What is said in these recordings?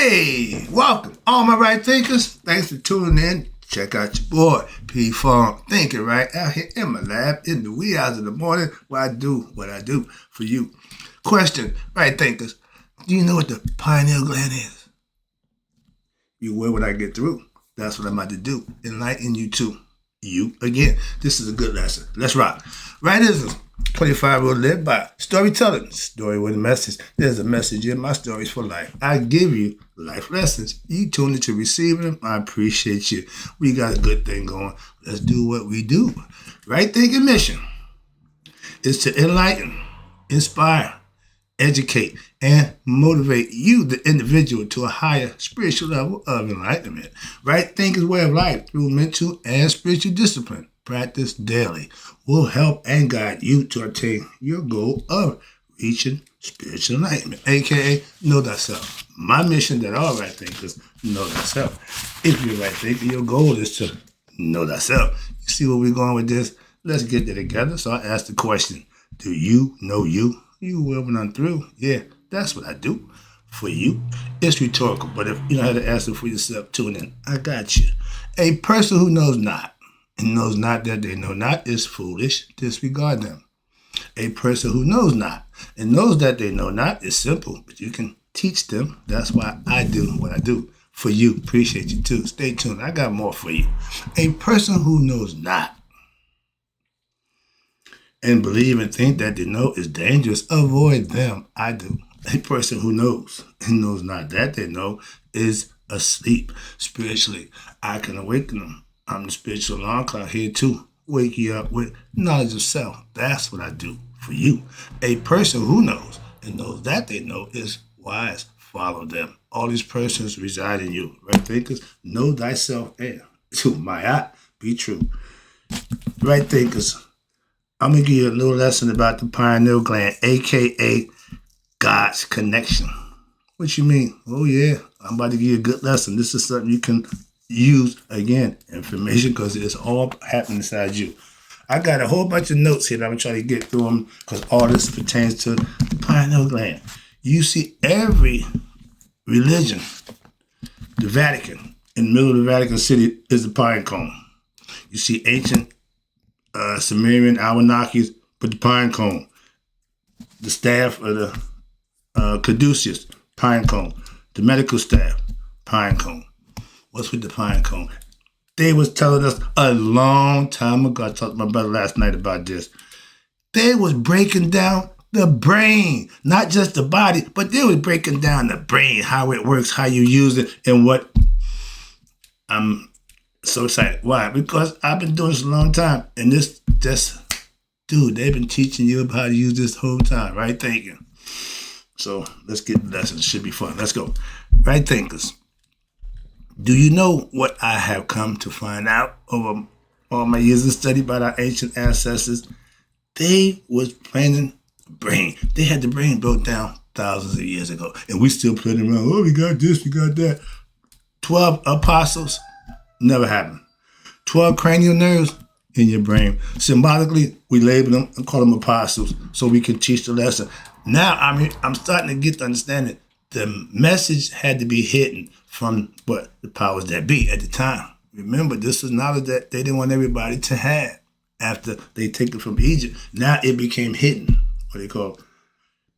Hey, welcome, all my right thinkers. Thanks for tuning in. Check out your boy, P Farm, thinking right out here in my lab in the wee hours of the morning where I do what I do for you. Question, right thinkers, do you know what the pineal gland is? You will when I get through. That's what I'm about to do. Enlighten you too. You again. This is a good lesson. Let's rock. Writism. 25-year-old live by storytelling. Story with a message. There's a message in my stories for life. I give you life lessons. You tune in to receive them. I appreciate you. We got a good thing going. Let's do what we do. Right thinking mission is to enlighten, inspire, educate, and motivate you, the individual, to a higher spiritual level of enlightenment. Right thinker's way of life through mental and spiritual discipline, practice daily, will help and guide you to attain your goal of reaching spiritual enlightenment, aka know thyself. My mission that all right thinkers know thyself. If you're a right thinker, your goal is to know thyself. You see where we're going with this? Let's get there together. So I asked the question, do you know you? You will when I'm through. Yeah, that's what I do for you. It's rhetorical, but if you know how to answer for yourself, tune in. I got you. A person who knows not and knows not that they know not is foolish. Disregard them. A person who knows not and knows that they know not is simple, but you can teach them. That's why I do what I do for you. Appreciate you too. Stay tuned. I got more for you. A person who knows not and believe and think that they know is dangerous, avoid them. I do. A person who knows and knows not that they know is asleep spiritually. I can awaken them. I'm the spiritual alarm clock here to wake you up with knowledge of self. That's what I do for you. A person who knows and knows that they know is wise. Follow them. All these persons reside in you. Right thinkers, know thyself and to my eye, be true. Right thinkers, I'm going to give you a little lesson about the pineal gland, a.k.a. God's connection. What you mean? Oh, yeah, I'm about to give you a good lesson. This is something you can use, again, information, because it's all happening inside you. I got a whole bunch of notes here that I'm trying to get through them because all this pertains to the pineal gland. You see every religion, the Vatican, in the middle of the Vatican City is the pine cone. You see ancient Sumerian Anunnakis put the pine cone. The staff of the Caduceus, pine cone. The medical staff, pine cone. What's with the pine cone? They was telling us a long time ago, I talked to my brother last night about this. They was breaking down the brain, not just the body, but they was breaking down the brain, how it works, how you use it, and what. I'm so excited. Why? Because I've been doing this a long time, and this just, dude, they've been teaching you about how to use this whole time, right thinking. So let's get the lesson. It should be fun. Let's go. Right thinkers. Do you know what I have come to find out over all my years of study about our ancient ancestors? They was planning the brain. They had the brain broke down thousands of years ago, and we still playing around. Oh, we got this, we got that. 12 apostles, never happened. 12 cranial nerves in your brain. Symbolically, we label them and call them apostles so we can teach the lesson. Now, I'm starting to get the understanding. The message had to be hidden from what the powers that be at the time. Remember, this was knowledge that they didn't want everybody to have after they take it from Egypt. Now it became hidden, what they call,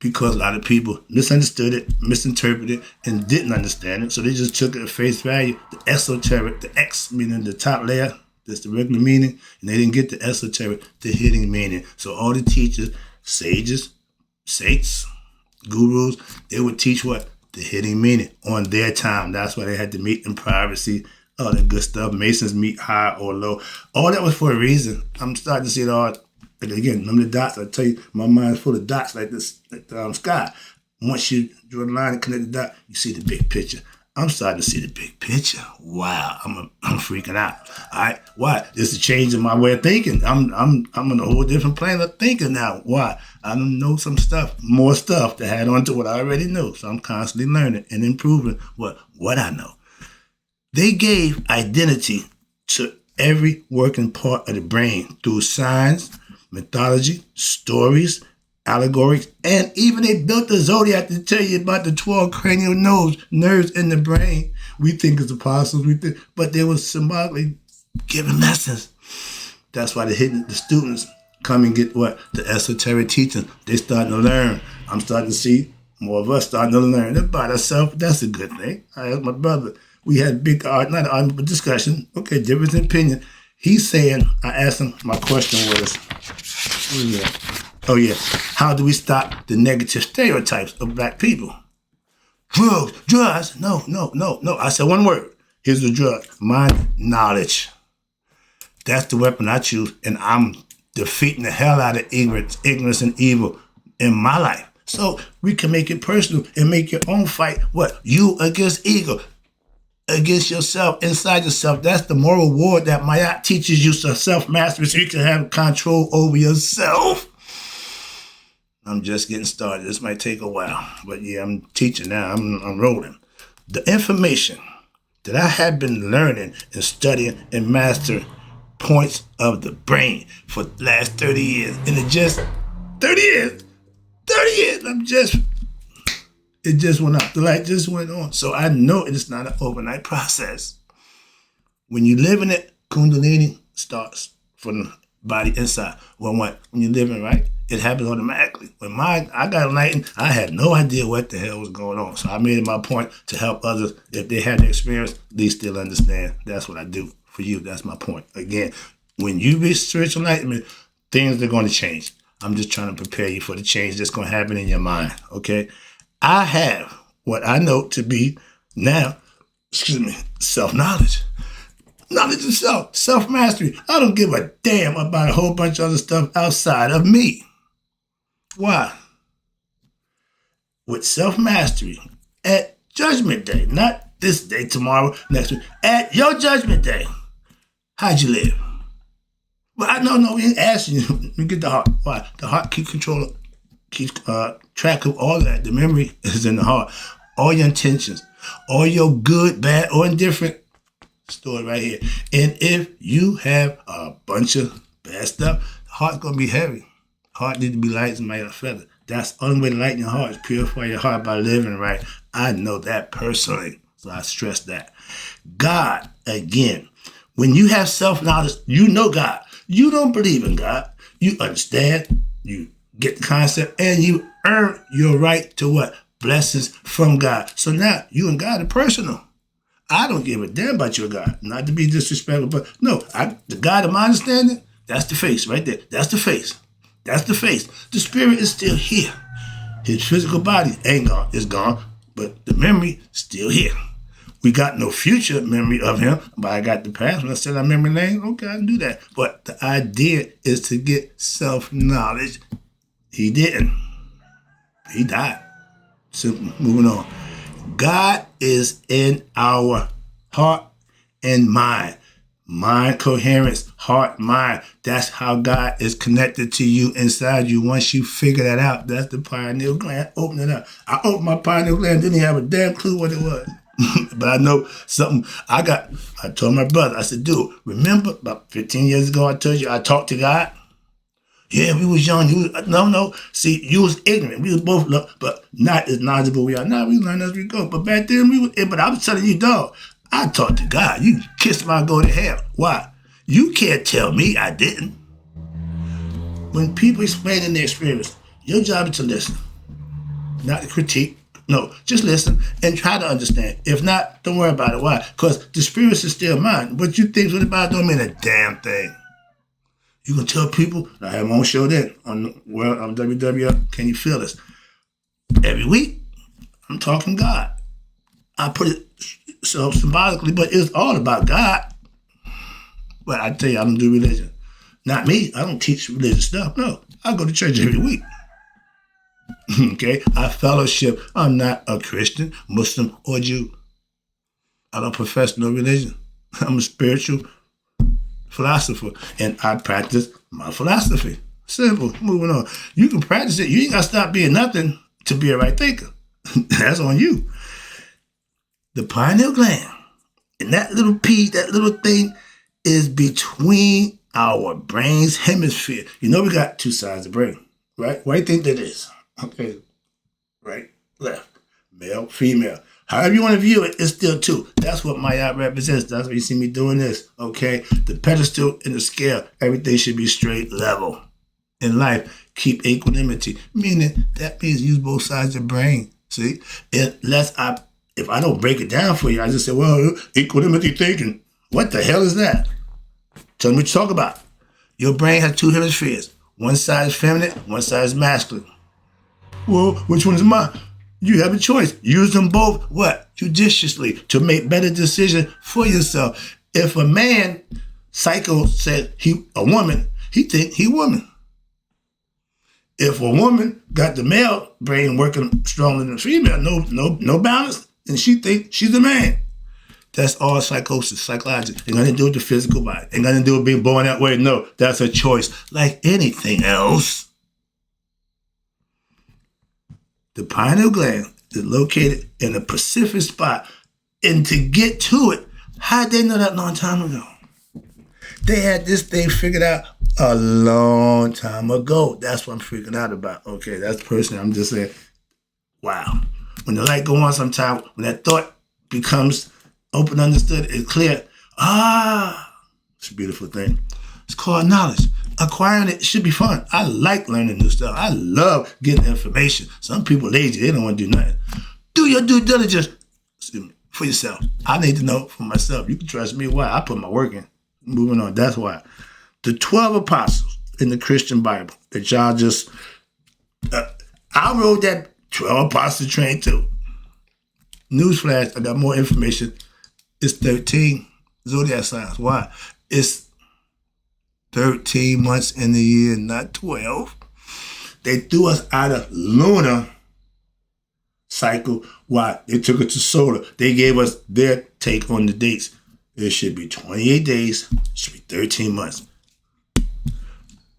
because a lot of people misunderstood it, misinterpreted it, and didn't understand it. So they just took it at face value. The esoteric, the X, meaning the top layer, that's the regular meaning, and they didn't get the esoteric, the hidden meaning. So all the teachers, sages, saints, gurus, they would teach what? The hidden meaning on their time. That's why they had to meet in privacy, all that good stuff. Masons meet high or low. All that was for a reason. I'm starting to see it all. And again, remember the dots? I tell you, my mind's full of dots like this, like the sky. Once you draw the line and connect the dot, you see the big picture. I'm starting to see the big picture. Wow, I'm freaking out. All right, why? This is a change in my way of thinking. I'm on a whole different plane of thinking now. Why? I don't know some stuff, more stuff to add on to what I already know. So I'm constantly learning and improving what I know. They gave identity to every working part of the brain through science, mythology, stories, allegories, and even they built the zodiac to tell you about the 12 cranial nerves in the brain. We think it's apostles, but they were symbolically giving lessons. That's why the students come and get what? The esoteric teaching. They starting to learn. I'm starting to see more of us starting to learn about ourselves. That's a good thing. I asked my brother. We had a big not an argument, but discussion. Okay, difference in opinion. He's saying, I asked him, my question was, how do we stop the negative stereotypes of black people? Drugs. No. I said one word. Here's the drug. Mind knowledge. That's the weapon I choose, and I'm defeating the hell out of ignorance and evil in my life. So we can make it personal and make your own fight. What? You against ego. Against yourself, inside yourself. That's the moral war that Mayat teaches you, so self-mastery, so you can have control over yourself. I'm just getting started. This might take a while, but yeah, I'm teaching now. I'm rolling. The information that I have been learning and studying and mastering points of the brain for the last 30 years. And it just, 30 years, it just went out. The light just went on. So I know it's not an overnight process. When you live in it, Kundalini starts from the body inside. When you're living right, it happens automatically. When I got enlightened, I had no idea what the hell was going on. So I made it my point to help others. If they had the experience, they still understand. That's what I do for you. That's my point. Again, when you reach spiritual enlightenment, things are going to change. I'm just trying to prepare you for the change that's going to happen in your mind, okay? I have what I know to be now, self-knowledge. Knowledge of self, self-mastery. I don't give a damn about a whole bunch of other stuff outside of me. Why? With self-mastery, at Judgment Day, not this day, tomorrow, next week, at your Judgment Day, how'd you live? Well, no, we ain't asking you. Let me get the heart. Why? The heart keeps track of all that. The memory is in the heart. All your intentions, all your good, bad, or indifferent, stored right here. And if you have a bunch of bad stuff, the heart's going to be heavy. Heart needs to be light and made of feather. That's the only way to lighten your heart is purify your heart by living right. I know that personally, so I stress that. God, again, when you have self-knowledge, you know God. You don't believe in God. You understand. You get the concept, and you earn your right to what? Blessings from God. So now you and God are personal. I don't give a damn about your God. Not to be disrespectful, but no, the God of my understanding, that's the face right there. That's the face. That's the face. The spirit is still here. His physical body ain't gone. It's gone, but the memory still here. We got no future memory of him, but I got the past. When I said our memory lane, okay, I can do that. But the idea is to get self-knowledge. He didn't. He died. Simple. Moving on. God is in our heart and mind. Mind coherence, heart, mind. That's how God is connected to you inside you. Once you figure that out, that's the pineal gland. Open it up. I opened my pineal gland, didn't have a damn clue what it was. But I know something. I told my brother, I said, dude, remember about 15 years ago I told you I talked to God? Yeah, we was young. No. See, you was ignorant. We was both, but not as knowledgeable we are now. We learn as we go. But back then, but I was telling you, dog, I talked to God. You kissed my go to hell. Why? You can't tell me I didn't. When people explain their experience, your job is to listen, not to critique. No, just listen and try to understand. If not, don't worry about it. Why? Because the experience is still mine. What you think about don't mean a damn thing. You can tell people, I have my own show then on WWF, Can You Feel This? Every week, I'm talking God. I put it so symbolically, but it's all about God. But I tell you, I don't do religion. Not me. I don't teach religious stuff. No, I go to church every week. Okay? I fellowship. I'm not a Christian, Muslim, or Jew. I don't profess no religion. I'm a spiritual philosopher, and I practice my philosophy. Simple. Moving on. You can practice it. You ain't got to stop being nothing to be a right thinker. That's on you. The pineal gland, and that little piece, that little thing, is between our brain's hemisphere. You know we got two sides of the brain. right? What do you think that is? Okay, right, left, male, female. However you want to view it, it's still two. That's what my eye represents. That's why you see me doing this, okay? The pedestal and the scale, everything should be straight level. In life, keep equanimity, meaning that means use both sides of the brain, see? If I don't break it down for you, I just say, well, equanimity thinking. What the hell is that? Tell me what you talk about. Your brain has two hemispheres. One side is feminine, one side is masculine. Well, which one is mine? You have a choice. Use them both, what? Judiciously, to make better decisions for yourself. If a man, psycho, said a woman, he think he woman. If a woman got the male brain working stronger than the female, no balance, then she think she's a man. That's all psychosis, psychology. Ain't nothing to do with the physical body. Ain't nothing to do with being born that way. No, that's a choice. Like anything else. The pineal gland is located in a specific spot. And to get to it, how did they know that long time ago? They had this thing figured out a long time ago. That's what I'm freaking out about. Okay, that's personally, I'm just saying, wow. When the light go on sometime, when that thought becomes open, understood, and clear, it's a beautiful thing. It's called knowledge. Acquiring it should be fun. I like learning new stuff. I love getting information. Some people lazy, they don't want to do nothing. Do your due diligence for yourself. I need to know for myself. You can trust me. Why? I put my work in. Moving on. That's why. The 12 apostles in the Christian Bible that y'all just, I wrote that 12 apostle train too. Newsflash, I got more information. It's 13 zodiac signs. Why? It's 13 months in the year, not 12. They threw us out of lunar cycle. Why? They took it to solar. They gave us their take on the dates. It should be 28 days. It should be 13 months.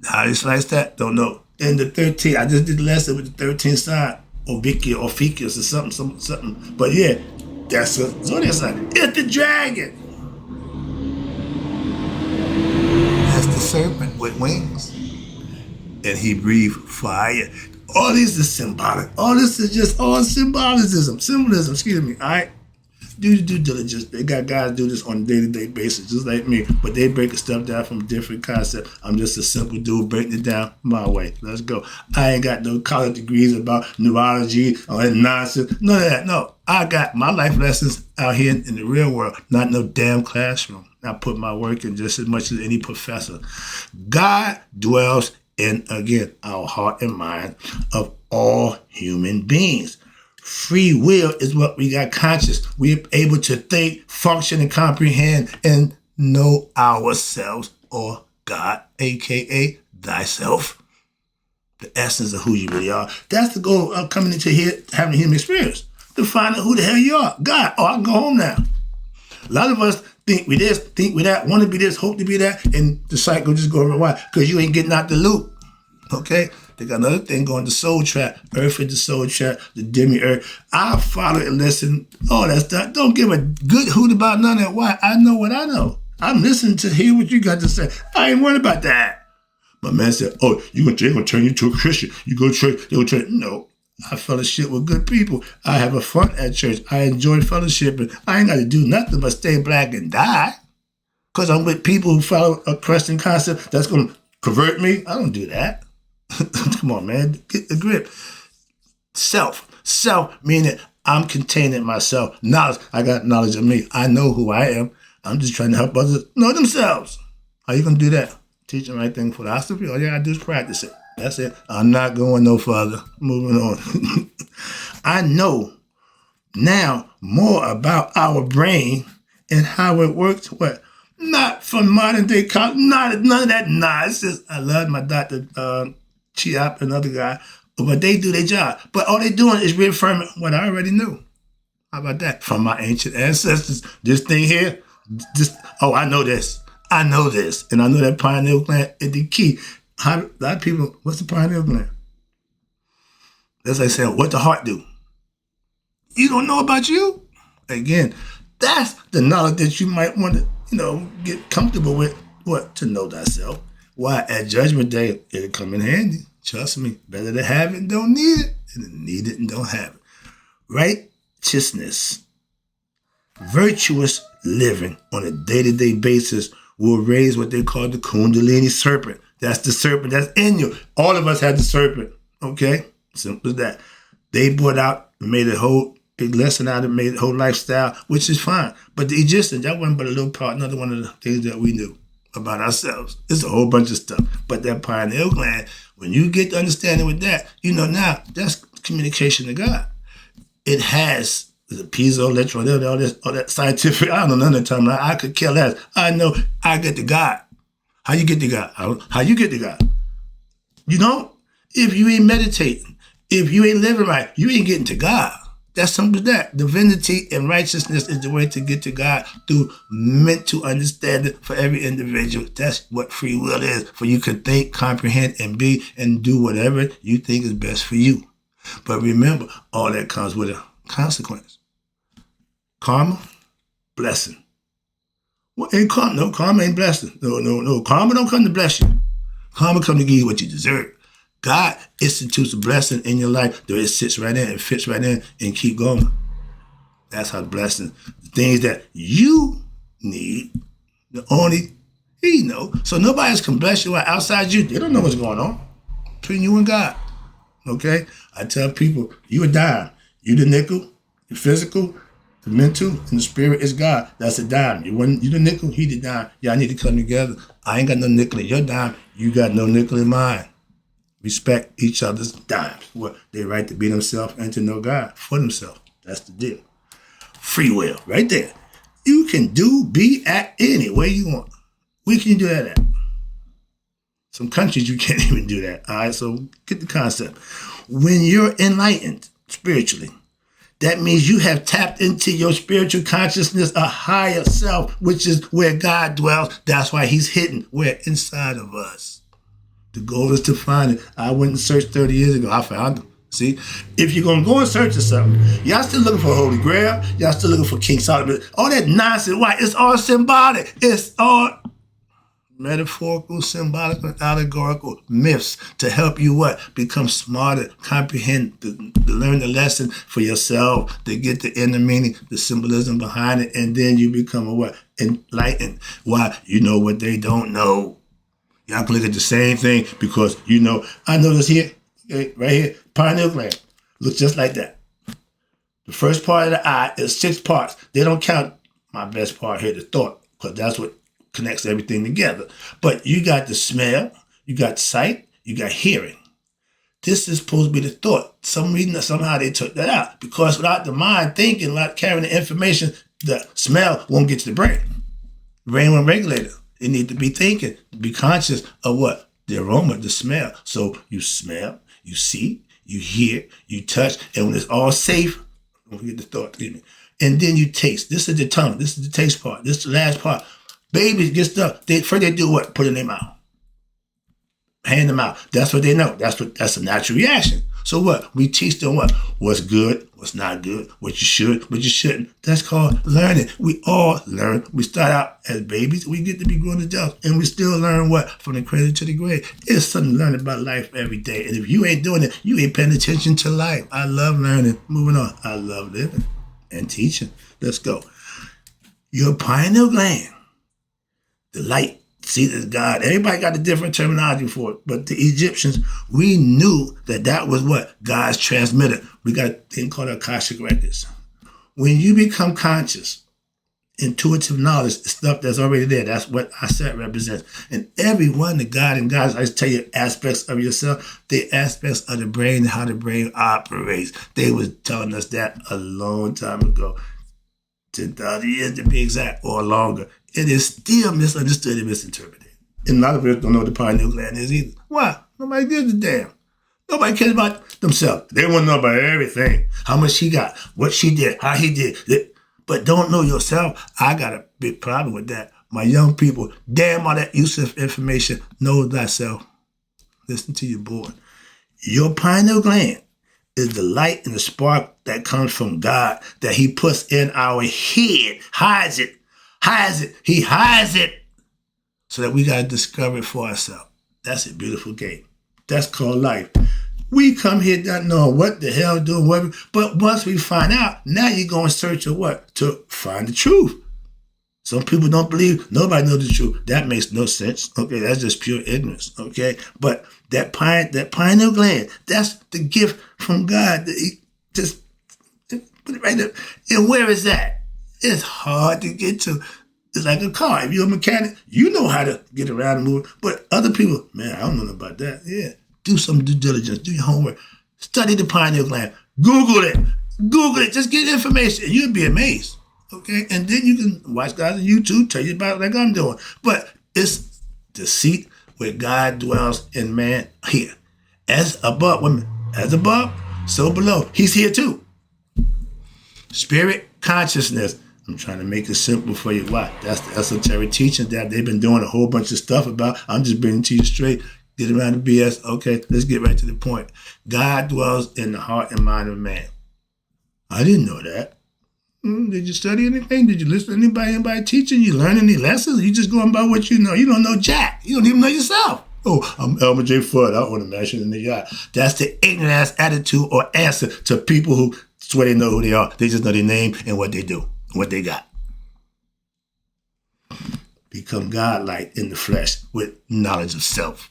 How they slice that? Don't know. And the 13, I just did the lesson with the 13 sign, or Vicky or Ficus or something. But yeah, that's a zodiac sign. It's the dragon. That's the serpent with wings. And he breathed fire. All this is symbolic. All this is just all symbolism, excuse me, all right? Do the due diligence. They got guys do this on a day-to-day basis, just like me, but they break stuff down from different concepts. I'm just a simple dude breaking it down my way. Let's go. I ain't got no college degrees about neurology or that nonsense. None of that. No, I got my life lessons out here in the real world, not no damn classroom. I put my work in just as much as any professor. God dwells in, again, our heart and mind of all human beings. Free will is what we got conscious. We're able to think, function, and comprehend and know ourselves, or God, a.k.a. thyself. The essence of who you really are. That's the goal of coming into here, having a human experience. To find out who the hell you are. God, I can go home now. A lot of us think we this, think we that, want to be this, hope to be that, and the cycle just go over. Why? Because you ain't getting out the loop. Okay? They got another thing going, the soul trap. Earth is the soul trap, the demi-earth. I follow and listen. All that stuff. Don't give a good hoot about none of that. Why? I know what I know. I'm listening to hear what you got to say. I ain't worried about that. My man said, oh, they're going to turn you into a Christian. You go to church, they're going to turn. No. I fellowship with good people. I have a fun at church. I enjoy fellowshipping. I ain't got to do nothing but stay black and die. Because I'm with people who follow a Christian concept that's going to convert me. I don't do that. Come on, man. Get the grip. Self meaning I'm containing myself. Knowledge. I got knowledge of me. I know who I am. I'm just trying to help others know themselves. How you going to do that? Teach them right thing philosophy? All you got to do is practice it. That's it. I'm not going no further. Moving on. I know now more about our brain and how it works. What? Not from modern day college. None of that nonsense. I love my Dr. Chiap, another guy, but they do their job. But all they're doing is reaffirming what I already knew. How about that? From my ancient ancestors, this thing here, I know this. I know this. And I know that pineal gland is the key. A lot of people, what's the pineal gland? That's like saying, what the heart do? You don't know about you? Again, that's the knowledge that you might want to, get comfortable with. What? To know thyself. Why? At Judgment Day, it'll come in handy. Trust me, better to have it and don't need it than to need it and don't have it. Righteousness, virtuous living on a day-to-day basis will raise what they call the Kundalini serpent. That's the serpent that's in you. All of us have the serpent, okay? Simple as that. They brought out, made a whole big lesson out of it, made a whole lifestyle, which is fine. But the Egyptians, that wasn't but a little part, another one of the things that we knew about ourselves. It's a whole bunch of stuff. But that pineal gland, when you get to understanding with that, you know now that's communication to God. It has the piezoelectric, all that scientific, I don't know none of the time. I could care less. I know I get to God. How you get to God? How you get to God? You know, if you ain't meditating, if you ain't living right, you ain't getting to God. That's simple as that. Divinity and righteousness is the way to get to God through mental understanding for every individual. That's what free will is. For you can think, comprehend, and be, and do whatever you think is best for you. But remember, all that comes with a consequence. Karma, blessing. Well, ain't karma. No, karma ain't blessing. No. Karma don't come to bless you. Karma come to give you what you deserve. God institutes a blessing in your life that it sits right in and fits right in and keep going. That's how the blessing, the things that you need, the only He knows. So nobody else can bless you outside you. They don't know what's going on between you and God. Okay? I tell people, you a dime. You the nickel, the physical, the mental, and the spirit is God. That's a dime. You the nickel, he the dime. Y'all need to come together. I ain't got no nickel in your dime. You got no nickel in mine. Respect each other's dimes. Well, they right to be themselves and to know God for themselves. That's the deal. Free will, right there. You can be, act any way you want. Where can you do that at? Some countries you can't even do that. All right, so get the concept. When you're enlightened spiritually, that means you have tapped into your spiritual consciousness, a higher self, which is where God dwells. That's why he's hidden. We're inside of us. The goal is to find it. I went and searched 30 years ago. I found them. See? If you're going to go and search for something, y'all still looking for Holy Grail. Y'all still looking for King Solomon. All that nonsense. Why? It's all symbolic. It's all metaphorical, symbolic, and allegorical myths to help you what? Become smarter, comprehend, to learn the lesson for yourself, to get the inner meaning, the symbolism behind it, and then you become a what? Enlightened. Why? You know what they don't know. Y'all can look at the same thing because, you know, I know this here, okay, right here, pineal gland. Looks just like that. The first part of the eye is 6 parts. They don't count my best part here, the thought, because that's what connects everything together. But you got the smell, you got sight, you got hearing. This is supposed to be the thought. Some reason somehow they took that out because without the mind thinking, without carrying the information, the smell won't get to the brain. The brain won't regulate it. It need to be thinking, be conscious of what? The aroma, the smell. So you smell, you see, you hear, you touch, and when it's all safe, don't forget the thought, excuse me. And then you taste. This is the tongue. This is the taste part. This is the last part. Babies get stuff. First they do what? Put it in their mouth. Hand them out. That's what they know. That's a natural reaction. So what? We teach them what? What's good, what's not good, what you should, what you shouldn't. That's called learning. We all learn. We start out as babies. We get to be grown adults. And we still learn what? From the cradle to the grave. It's something to learn about life every day. And if you ain't doing it, you ain't paying attention to life. I love learning. Moving on. I love living and teaching. Let's go. Your pineal gland, the light. See, this God. Everybody got a different terminology for it. But the Egyptians, we knew that was what? God's transmitter. We got a thing called Akashic Records. When you become conscious, intuitive knowledge, stuff that's already there, that's what Aset represents. And every one, the God and gods, I just tell you aspects of yourself, the aspects of the brain, how the brain operates. They was telling us that a long time ago. 10,000 years to be exact, or longer. It is still misunderstood and misinterpreted. And a lot of us don't know what the pineal gland is either. Why? Nobody gives a damn. Nobody cares about themselves. They want to know about everything. How much she got, what she did, how he did. But don't know yourself. I got a big problem with that. My young people, damn all that useless information. Know thyself. Listen to your board. Your pineal gland is the light and the spark that comes from God that he puts in our head, hides it. He hides it so that we got to discover it for ourselves. That's a beautiful game. That's called life. We come here not knowing what the hell doing, whatever. But once we find out, now you're going to search for what? To find the truth. Some people don't believe nobody knows the truth. That makes no sense. Okay, that's just pure ignorance. Okay, but that pineal gland, that's the gift from God. That he just put it right there. And where is that? It's hard to get to. It's like a car. If you're a mechanic, you know how to get around and move. But other people, man, I don't know about that. Yeah. Do some due diligence. Do your homework. Study the pineal gland. Google it. Google it. Just get information. And you'll be amazed. Okay? And then you can watch guys on YouTube tell you about it like I'm doing. But it's the seat where God dwells in man here. As above, women, as above, so below. He's here too. Spirit consciousness. I'm trying to make it simple for you. Why? That's the esoteric teaching that they've been doing a whole bunch of stuff about. I'm just bringing it to you straight. Get around the BS. Okay, let's get right to the point. God dwells in the heart and mind of man. I didn't know that. Did you study anything? Did you listen to anybody teaching? You learn any lessons? You just going by what you know. You don't know jack. You don't even know yourself. Oh, I'm Elmer J. Fudd. I want to mention in the yacht. That's the ignorant ass attitude or answer to people who swear they know who they are. They just know their name and what they do, what they got. Become godlike in the flesh with knowledge of self.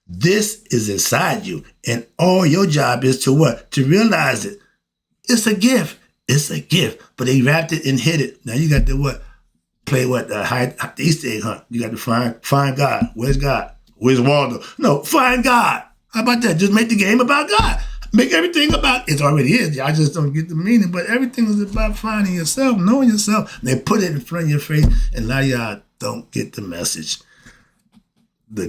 This is inside you, and all your job is to what? To realize it. It's a gift. It's a gift, but they wrapped it and hid it. Now you got to what? Play what? The Easter egg hunt. You got to find God. Where's God? Where's Waldo? No, find God. How about that? Just make the game about God. Make everything about, it already is. Y'all just don't get the meaning, but everything is about finding yourself, knowing yourself. And they put it in front of your face, and a lot of y'all don't get the message. The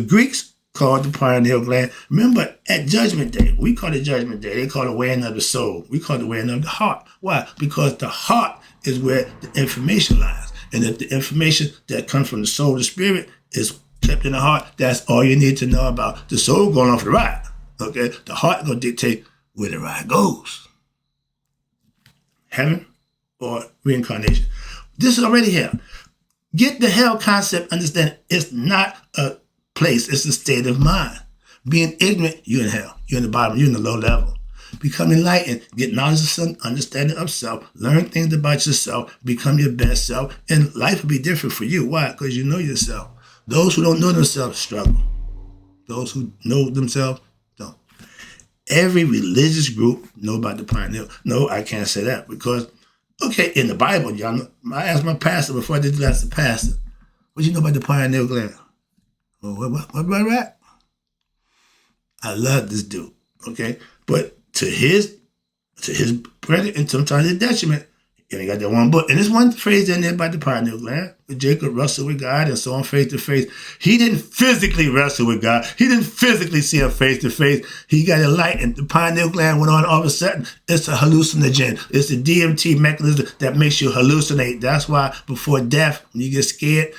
Greeks called the pineal gland. Remember, at Judgment Day, we call it Judgment Day. They call it weighing of the soul. We call it weighing of the heart. Why? Because the heart is where the information lies. And if the information that comes from the soul, the spirit, is kept in the heart, that's all you need to know about the soul going off the ride. Okay? The heart going to dictate where the ride goes. Heaven or reincarnation. This is already here. Get the hell concept, understand it's not a place, it's a state of mind. Being ignorant, you're in hell. You're in the bottom, you're in the low level. Become enlightened, get knowledge of self, understanding of self, learn things about yourself, become your best self, and life will be different for you. Why? Because you know yourself. Those who don't know themselves struggle. Those who know themselves don't. Every religious group know about the pineal. No, I can't say that because, okay, in the Bible, y'all know, I asked my pastor before I did that, the pastor, what do you know about the pineal gland? Well, what about that? I love this dude, okay? But to his credit and sometimes his detriment, he only got that one book. And there's one phrase in there about the pineal gland, with Jacob wrestled with God and so on face to face. He didn't physically wrestle with God. He didn't physically see him face to face. He got enlightened. The pineal gland went on all of a sudden. It's a hallucinogen. It's the DMT mechanism that makes you hallucinate. That's why before death, when you get scared,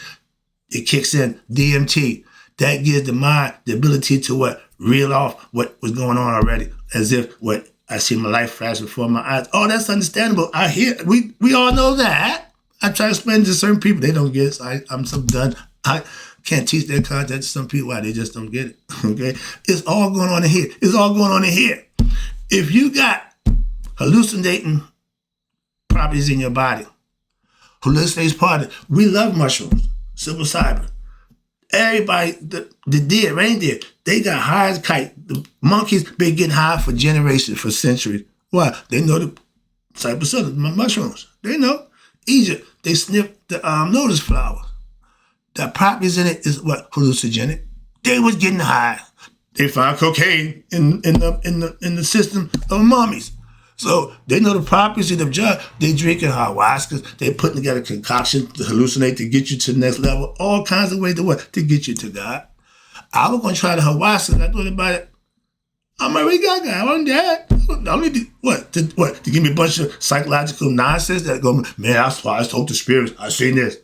it kicks in DMT. That gives the mind the ability to what? Reel off what was going on already. As if what? I see my life flash before my eyes. Oh, that's understandable. I hear, we all know that. I try to explain to certain people. They don't get it. So I'm so done. I can't teach that concept to some people. Why? They just don't get it. Okay? It's all going on in here. It's all going on in here. If you got hallucinating properties in your body, hallucinates part of it. We love mushrooms. Psilocybin. Everybody, the deer, reindeer, they got high as a kite. The monkeys been getting high for generations, for centuries. Why? They know the psilocybin, mushrooms. They know. Egypt, they sniff the lotus flower. The properties in it is what? Hallucinogenic. They was getting high. They found cocaine in the system of mummies. So they know the properties of the drug. They drinking ayahuasca. They putting together concoction to hallucinate to get you to the next level. All kinds of ways to what? To get you to God. I was going to try the ayahuasca. I thought about it. I'm already got God. I want that. I only do what? To give me a bunch of psychological nonsense that go, man, that's why I told the spirits. I seen this.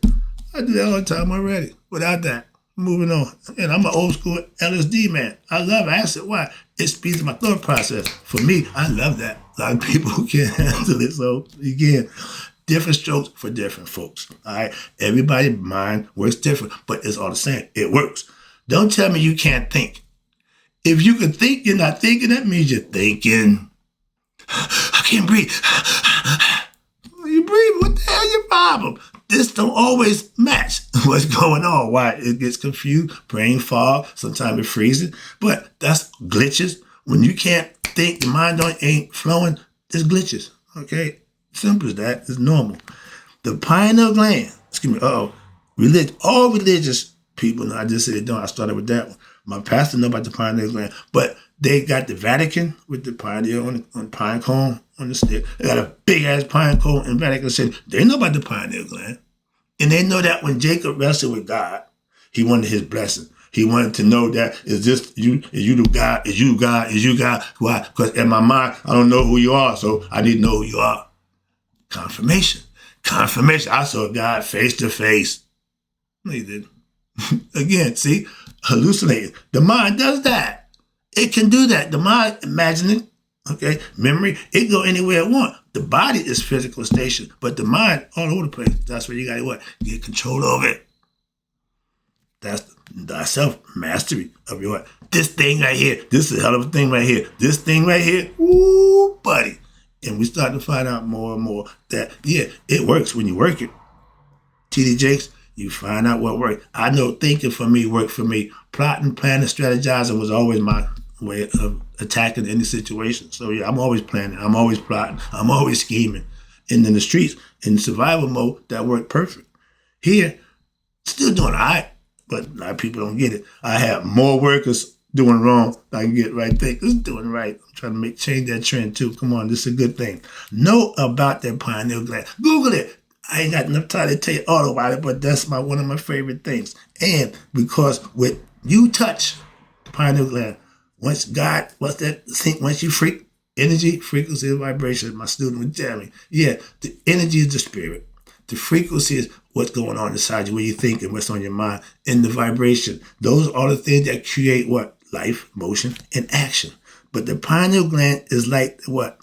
I do that all the time already. Without that. Moving on. And I'm an old school LSD man. I love acid. Why? It speeds my thought process. For me, I love that. A lot of people who can't handle it. So again, different strokes for different folks. All right, everybody's mind works different, but it's all the same. It works. Don't tell me you can't think. If you can think, you're not thinking. That means you're thinking. I can't breathe. You breathe. What the hell your problem? This don't always match what's going on. Why? It gets confused, brain fog, sometimes it freezes. But that's glitches. When you can't think, your mind ain't flowing, there's glitches. Okay? Simple as that. It's normal. The pineal gland, all religious people know. I just said it don't. I started with that one. My pastor know about the pineal gland, but they got the Vatican with the pineal on pine cone on the stick. They got a big ass pine cone in Vatican City. They know about the pineal gland, and they know that when Jacob wrestled with God, he wanted his blessing. He wanted to know that is you the God? Is you God? Is you God? Why? Because in my mind, I don't know who you are, so I need to know who you are. Confirmation. I saw God face to face. No, you didn't. Again, see, hallucinating. The mind does that. It can do that. The mind, imagining, okay, memory, it go anywhere it want. The body is physical station, but the mind all over the place. That's where you got to what? Get control of it. That's the self-mastery of your what? This thing right here. This is a hell of a thing right here. This thing right here. Ooh, buddy. And we start to find out more and more that, yeah, it works when you work it. TD Jakes, you find out what works. I know thinking for me worked for me. Plotting, planning, strategizing was always my way of attacking any situation. So yeah, I'm always planning. I'm always plotting. I'm always scheming. And in the streets, in survival mode, that worked perfect. Here, still doing all right, but a lot of people don't get it. I have more workers doing wrong than I can get right thing. It's doing right. I'm trying to change that trend too. Come on, this is a good thing. Know about that pineal gland. Google it. I ain't got enough time to tell you all about it, but that's one of my favorite things. And because when you touch the pineal gland, once you freak, energy, frequency, and vibration, my student would tell me, yeah, the energy is the spirit. The frequency is what's going on inside you, what you think and what's on your mind. And the vibration, those are the things that create what? Life, motion, and action. But the pineal gland is like what?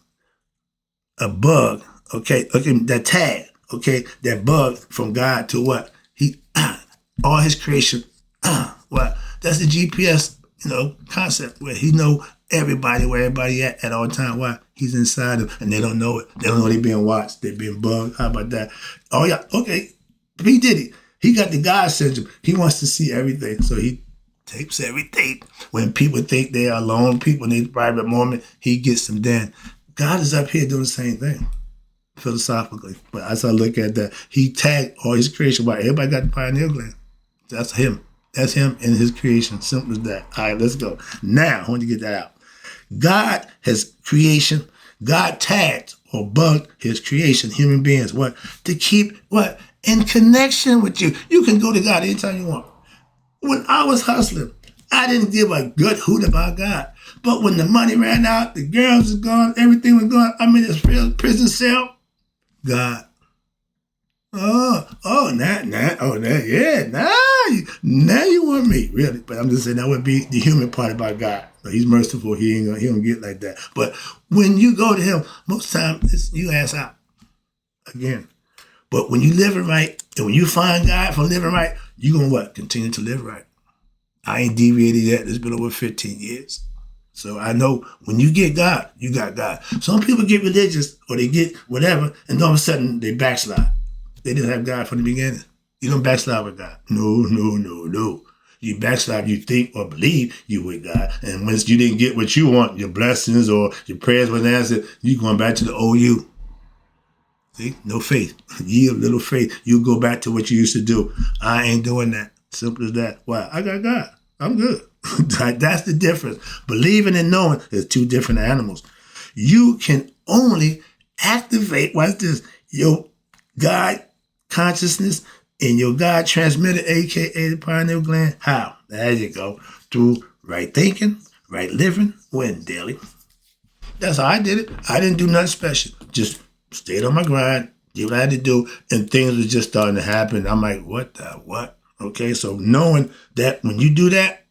A bug, okay, that tag. Okay, that bug from God to what? All his creation, what? That's the GPS, concept where he know everybody, where everybody at all time. Why? He's inside them and they don't know it. They don't know they're being watched. They're being bugged. How about that? Oh yeah, okay. P. Diddy, he got the God syndrome. He wants to see everything. So he tapes everything. When people think they are alone, people need private moment, he gets them then. God is up here doing the same thing. Philosophically, but as I look at that, he tagged all his creation. Why? Everybody got the pineal gland. That's him. That's him in his creation. Simple as that. All right, let's go. Now, I want to get that out. God has creation. God tagged or bugged his creation, human beings. What? To keep what? In connection with you. You can go to God anytime you want. When I was hustling, I didn't give a good hoot about God. But when the money ran out, the girls was gone, everything was gone. I'm in this real prison cell. God. Now you want me, really. But I'm just saying that would be the human part about God. But he's merciful. He don't get like that. But when you go to him, most times you ask out again. But when you live it right, and when you find God for living right, you gonna what? Continue to live right. I ain't deviated yet. It's been over 15 years. So I know when you get God, you got God. Some people get religious or they get whatever, and all of a sudden they backslide. They didn't have God from the beginning. You don't backslide with God. No. You backslide, you think or believe you with God. And once you didn't get what you want, your blessings or your prayers weren't answered, you going back to the old you. See? No faith. Yield little faith. You go back to what you used to do. I ain't doing that. Simple as that. Why? I got God. I'm good. That's the difference. Believing and knowing is two different animals. You can only activate, watch this, your God consciousness and your God transmitter, aka the pineal gland. How? There you go. Through right thinking, right living, when daily. That's how I did it. I didn't do nothing special. Just stayed on my grind, did what I had to do, and things were just starting to happen. I'm like, what the what? Okay, so knowing that when you do that,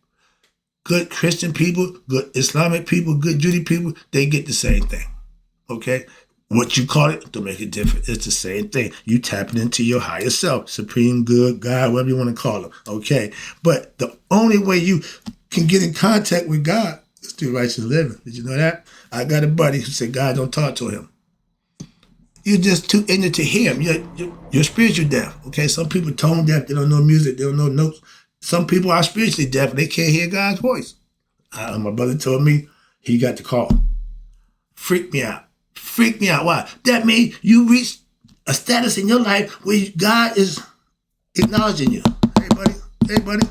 good Christian people, good Islamic people, good Judy people, they get the same thing. Okay? What you call it, don't make it different. It's the same thing. You tapping into your higher self, supreme good, God, whatever you want to call him. Okay. But the only way you can get in contact with God is through righteous living. Did you know that? I got a buddy who said, God, don't talk to him. You're just too ignorant to hear him. You're spiritual deaf. Okay. Some people tone deaf. They don't know music. They don't know notes. Some people are spiritually deaf. They can't hear God's voice. My brother told me he got the call. Freaked me out. Freaked me out. Why? That means you reach a status in your life where God is acknowledging you. Hey, buddy,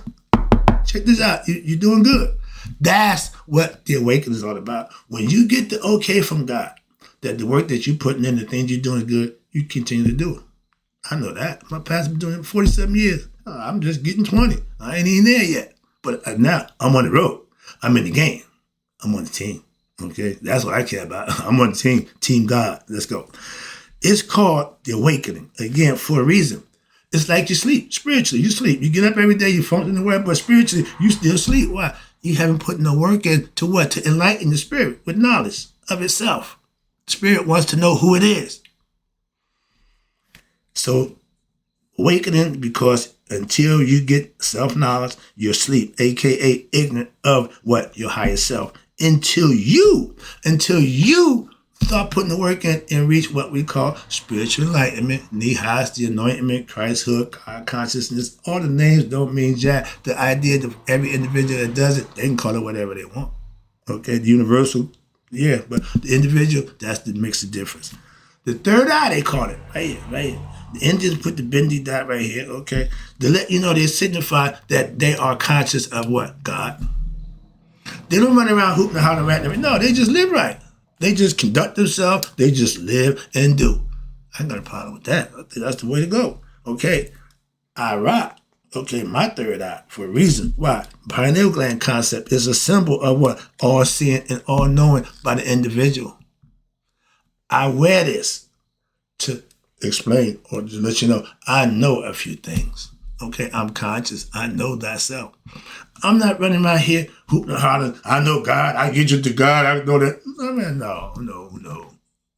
check this out. You're doing good. That's what the awakening is all about. When you get the okay from God, that the work that you're putting in, the things you're doing is good, you continue to do it. I know that. My pastor's been doing it for 47 years. I'm just getting 20. I ain't even there yet. But now I'm on the road. I'm in the game. I'm on the team. Okay? That's what I care about. I'm on the team. Team God. Let's go. It's called the awakening. Again, for a reason. It's like you sleep. Spiritually, you sleep. You get up every day, you function the way, but spiritually, you still sleep. Why? You haven't put no work in to what? To enlighten the spirit with knowledge of itself. The spirit wants to know who it is. So, awakening, because until you get self-knowledge, you're asleep, a.k.a. ignorant of what? Your higher self. Until you start putting the work in and reach what we call spiritual enlightenment, Nihas, the anointment, Christhood, God consciousness. All the names don't mean jack. The idea that every individual that does it, they can call it whatever they want. Okay, the universal, yeah, but the individual, that's the makes the difference. The third eye, they call it, right here. The Indians put the bindi dot right here, okay? To let you know, they signify that they are conscious of what? God. They don't run around hooping and hollering right. No, they just live right. They just conduct themselves. They just live and do. I ain't got a problem with that. I think that's the way to go. Okay, I rock. Okay, my third eye for a reason. Why? Pineal gland concept is a symbol of what? All seeing and all knowing by the individual. I wear this to explain or to let you know I know a few things. Okay, I'm conscious. I know thyself. I'm not running around here hooping and hollering. I know God. I get you to God. I know that. I mean, no.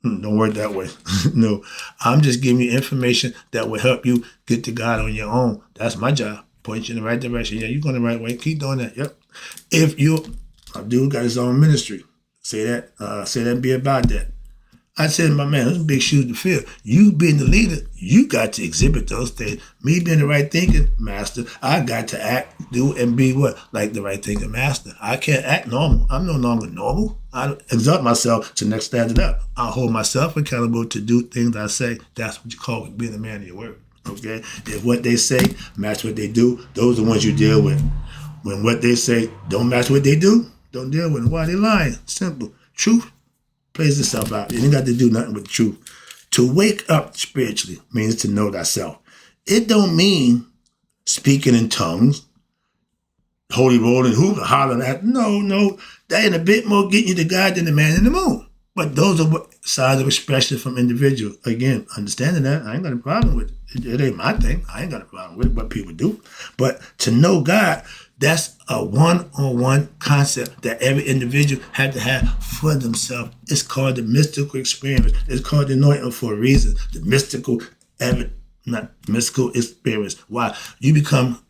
Don't work that way. No, I'm just giving you information that will help you get to God on your own. That's my job. Point you in the right direction. Yeah, you're going the right way. Keep doing that. Yep. If you, a dude got his own ministry. Say that and be about that. I said, my man, those big shoes to fill. You being the leader, you got to exhibit those things. Me being the right thinking master, I got to act, do, and be what? Like the right thinking master. I can't act normal. I'm no longer normal. I exalt myself to next standard up. I hold myself accountable to do things I say. That's what you call being a man of your word. Okay? If what they say match what they do, those are the ones you deal with. When what they say don't match what they do, don't deal with them. Why? They lying. Simple. Truth plays itself out. You ain't got to do nothing with the truth. To wake up spiritually means to know thyself. It don't mean speaking in tongues, holy rolling, hoop, hollering at. No. That ain't a bit more getting you to God than the man in the moon. But those are sides of expression from individuals. Again, understanding that, I ain't got a problem with it. It ain't my thing. I ain't got a problem with what people do. But to know God, that's a one-on-one concept that every individual had to have for themselves. It's called the mystical experience. It's called the anointing for a reason. The mystical experience. Why? You become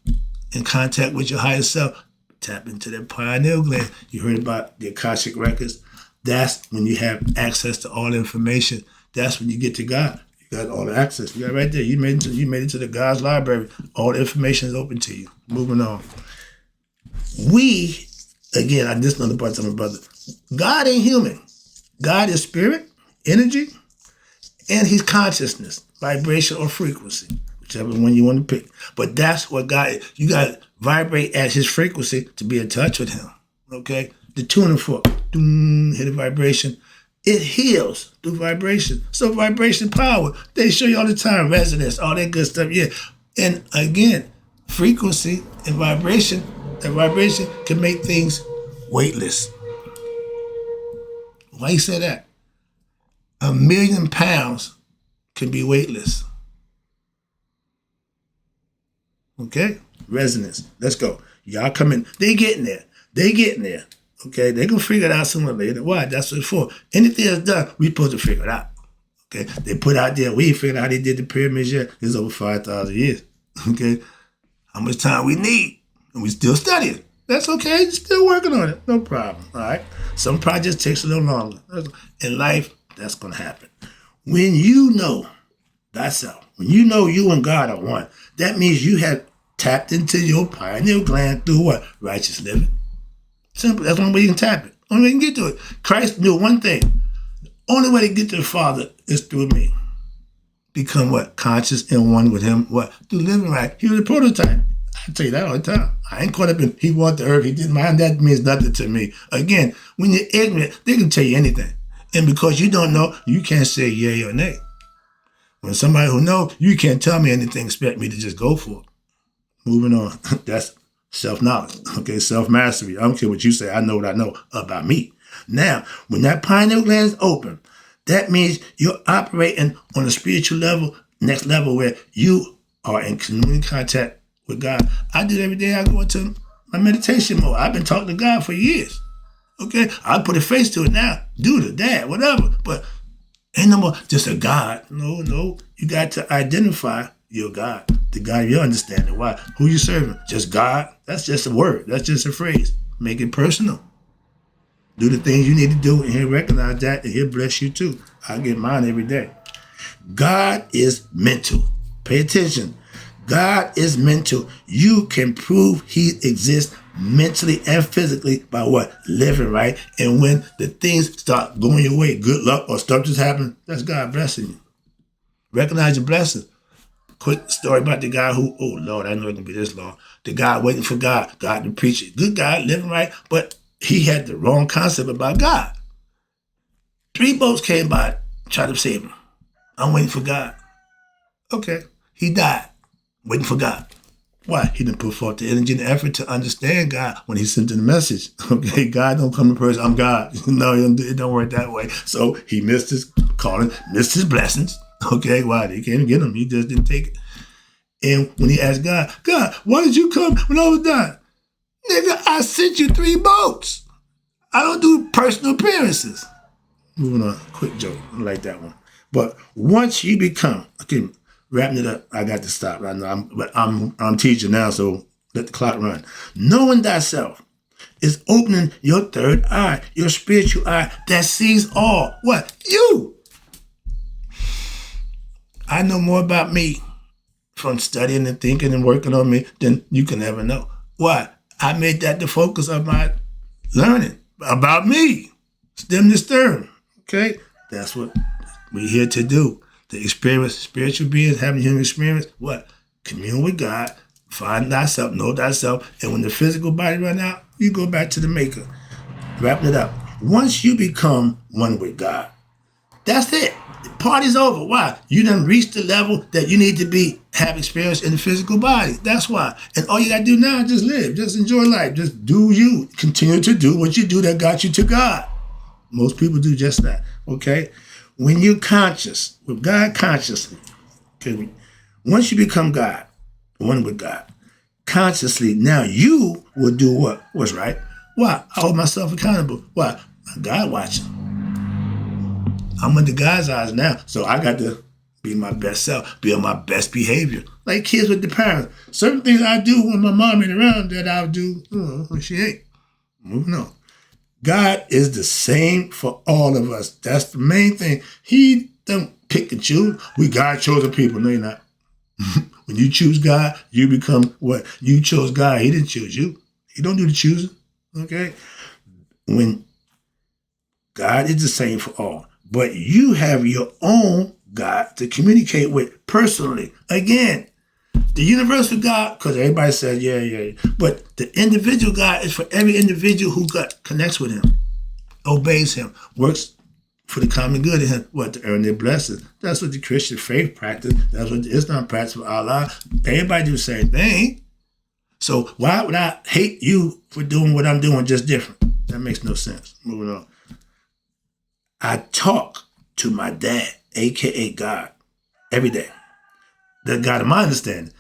in contact with your higher self. Tap into that pineal gland. You heard about the Akashic records. That's when you have access to all information. That's when you get to God. You got all the access. You got right there. You made it to the God's library. All the information is open to you. Moving on. Again, I just know the part of my brother. God ain't human. God is spirit, energy, and he's consciousness, vibration or frequency, whichever one you want to pick. But that's what God is. You got to vibrate at his frequency to be in touch with him. Okay? The tuning fork, hit a vibration. It heals through vibration. So vibration power, they show you all the time, resonance, all that good stuff. Yeah. And again, frequency and vibration, that vibration can make things weightless. Why you say that? 1 million pounds can be weightless. Okay? Resonance. Let's go. Y'all coming. They getting there. Okay? They gonna figure it out sooner or later. Why? That's what it's for. Anything that's done, we supposed to figure it out. Okay, they put out there, we ain't figured out how they did the pyramids yet. It's over 5,000 years. Okay, how much time we need, and we still studying. That's okay, still working on it, no problem, all right? Some projects takes a little longer. In life, that's gonna happen. When you know thyself, when you know you and God are one, that means you have tapped into your pineal gland through what? Righteous living. Simple, that's the only way you can tap it. Only way you can get to it. Christ knew one thing. Only way to get to the Father is through me. Become what? Conscious and one with him. What? Through living right. He was a prototype. I tell you that all the time. I ain't caught up in he walked the earth, he didn't mind. That means nothing to me. Again, when you're ignorant, they can tell you anything. And because you don't know, you can't say yay or nay. When somebody who knows, you can't tell me anything, expect me to just go for it. Moving on. That's self-knowledge. Okay, self-mastery. I don't care what you say. I know what I know about me. Now, when that pineal gland is open, that means you're operating on a spiritual level, next level, where you are in community contact with God. I do it every day. I go into my meditation mode. I've been talking to God for years. Okay? I put a face to it now. Dude, dad, whatever. But ain't no more just a God. No. You got to identify your God, the God of your understanding. Why? Who you serving? Just God? That's just a word. That's just a phrase. Make it personal. Do the things you need to do, and he'll recognize that, and he'll bless you too. I get mine every day. God is mental. Pay attention. God is mental. You can prove he exists mentally and physically by what? Living right. And when the things start going your way, good luck or stuff just happening, that's God blessing you. Recognize your blessing. Quick story about the guy who, oh Lord, I know it's going to be this long. The guy waiting for God to preach it. Good guy, living right, but he had the wrong concept about God. 3 boats came by, tried to save him. I'm waiting for God. Okay, he died, waiting for God. Why? He didn't put forth the energy and the effort to understand God when he sent in the message. Okay, God don't come in person, I'm God. No, it don't work that way. So he missed his calling, missed his blessings. Okay, why? They can't get him. He just didn't take it. And when he asked God, why did you come when I was dying? Nigga, I sent you 3 boats. I don't do personal appearances. Moving on, quick joke. I like that one. But once you become, okay, wrapping it up, I got to stop right now. I'm teaching now, so let the clock run. Knowing thyself is opening your third eye, your spiritual eye that sees all. What? You. I know more about me from studying and thinking and working on me than you can ever know. Why? I made that the focus of my learning about me. Stem to stern. Okay? That's what we're here to do. The experience, spiritual beings having human experience. What? Commune with God, find thyself, know thyself, and when the physical body run out, you go back to the maker. Wrapping it up. Once you become one with God, that's it. The party's over. Why? You done reached the level that you need to have experience in the physical body. That's why. And all you got to do now is just live. Just enjoy life. Just do you. Continue to do what you do that got you to God. Most people do just that. Okay? When you're conscious, with God consciously, okay, once you become God, one with God, consciously, now you will do what? What's right? Why? I hold myself accountable. Why? God watching. I'm under God's eyes now, so I got to be my best self, be on my best behavior. Like kids with the parents. Certain things I do when my mom ain't around that I'll do when she ain't. Moving on. God is the same for all of us. That's the main thing. He don't pick and choose. We God chosen people. No, you're not. When you choose God, you become what? You chose God. He didn't choose you. He don't do the choosing. Okay? When God is the same for all. But you have your own God to communicate with personally. Again, the universal God, because everybody says, yeah. But the individual God is for every individual who connects with him, obeys him, works for the common good in him, to earn their blessings. That's what the Christian faith practice. That's what the Islam practice for Allah. Everybody do the same thing. So why would I hate you for doing what I'm doing just different? That makes no sense. Moving on. I talk to my dad, a.k.a. God, every day. The God of my understanding.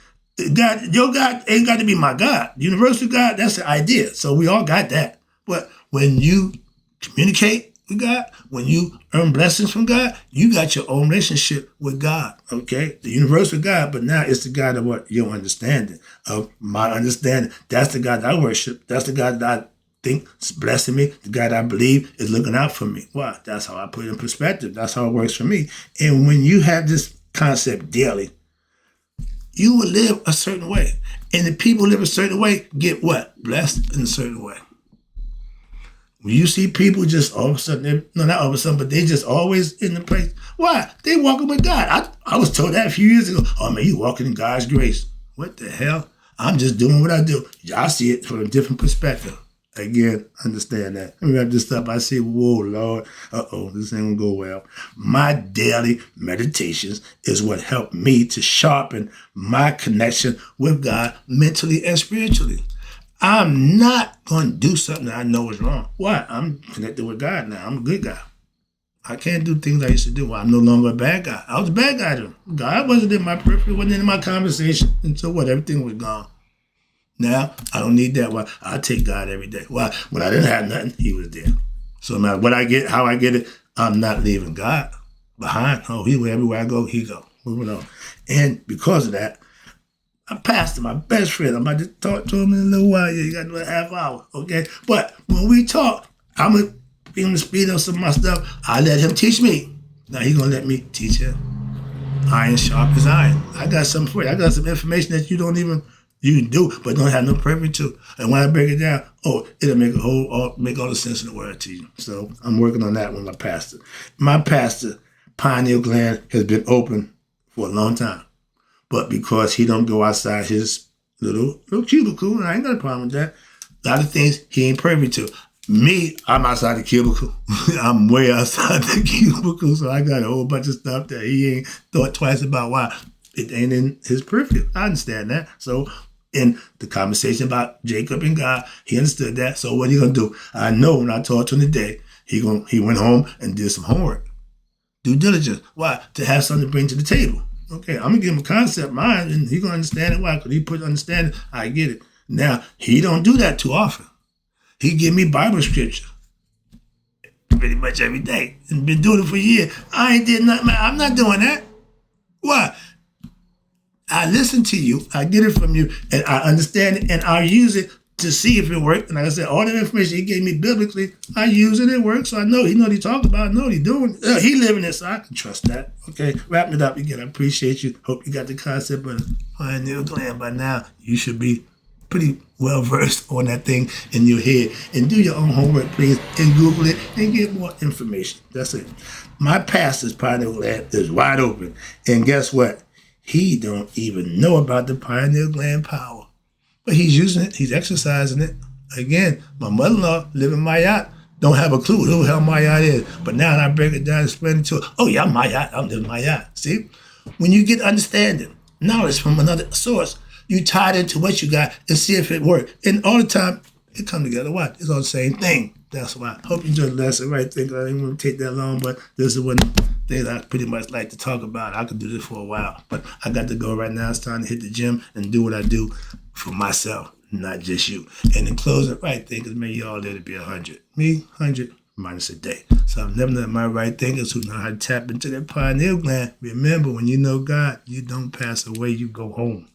God, your God ain't got to be my God. Universal God, that's the idea. So we all got that. But when you communicate with God, when you earn blessings from God, you got your own relationship with God, okay? The universal God, but now it's the God of what? Your understanding, of my understanding. That's the God that I worship. That's the God that I think is blessing me. The God I believe is looking out for me. Why? That's how I put it in perspective. That's how it works for me. And when you have this concept daily, you will live a certain way. And the people who live a certain way get what? Blessed in a certain way. When you see people just all of a sudden, not all of a sudden, but they just always in the place. Why? They walking with God. I was told that a few years ago. Oh man, you walking in God's grace. What the hell? I'm just doing what I do. I see it from a different perspective. Again, understand that. Let me wrap this up. I say, whoa, Lord, this ain't gonna go well. My daily meditations is what helped me to sharpen my connection with God mentally and spiritually. I'm not going to do something that I know is wrong. Why? I'm connected with God now. I'm a good guy. I can't do things I used to do. Well, I'm no longer a bad guy. I was a bad guy then. God wasn't in my periphery, wasn't in my conversation. And so what? Everything was gone. Now, I don't need that. Why? I take God every day. Why? When I didn't have nothing, he was there. So no matter what I get, how I get it, I'm not leaving God behind. Oh, he went everywhere I go, he go. Moving on. And because of that, my pastor, my best friend, I'm about to talk to him in a little while. Yeah, you got another half hour, okay? But when we talk, I'm going to be on the speed of some of my stuff. I let him teach me. Now he's going to let me teach him. Iron sharp as iron. I got something for you. I got some information that you can do, but don't have no preference to. And when I break it down, it'll make all the sense in the world to you. So I'm working on that with my pastor. My pastor, Pineal Gland, has been open for a long time. But because he don't go outside his little cubicle, and I ain't got a problem with that, a lot of things he ain't privy to. Me, I'm outside the cubicle. I'm way outside the cubicle, so I got a whole bunch of stuff that he ain't thought twice about why it ain't in his purview. I understand that. So in the conversation about Jacob and God, he understood that. So what he gonna do? I know when I talked to him today, he went home and did some homework. Due diligence. Why? To have something to bring to the table. Okay, I'm going to give him a concept, mine, and he's going to understand it. Why? Because he put understanding, I get it. Now, he don't do that too often. He give me Bible scripture pretty much every day and been doing it for years. I ain't did nothing. I'm not doing that. Why? I listen to you, I get it from you, and I understand it, and I use it to see if it worked. And like I said, all the information he gave me biblically, I use it, it works. So I know he know what he talking about, I know what he doing. He living it, so I can trust that. Okay, wrapping it up again. I appreciate you. Hope you got the concept of pineal gland by now. You should be pretty well versed on that thing in your head. And do your own homework, please, and Google it and get more information. That's it. My pastor's pineal gland is wide open. And guess what? He don't even know about the pineal gland power. But he's using it. He's exercising it. Again, my mother-in-law living in my yacht don't have a clue who the hell my yacht is. But now I break it down and explain it to her. Oh, yeah, I'm my yacht. I'm living my yacht. See? When you get understanding, knowledge from another source, you tie it into what you got and see if it works. And all the time, it come together. What? It's all the same thing. That's why. Hope you enjoyed the lesson. Right? I didn't want to take that long, but this is one thing I pretty much like to talk about. I could do this for a while, but I got to go right now. It's time to hit the gym and do what I do for myself, not just you. And in closing, right thinkers, may you all live to be 100. Me, 100 minus a day. So I'm never my right thinkers who know how to tap into their pineal gland. Remember, when you know God, you don't pass away, you go home.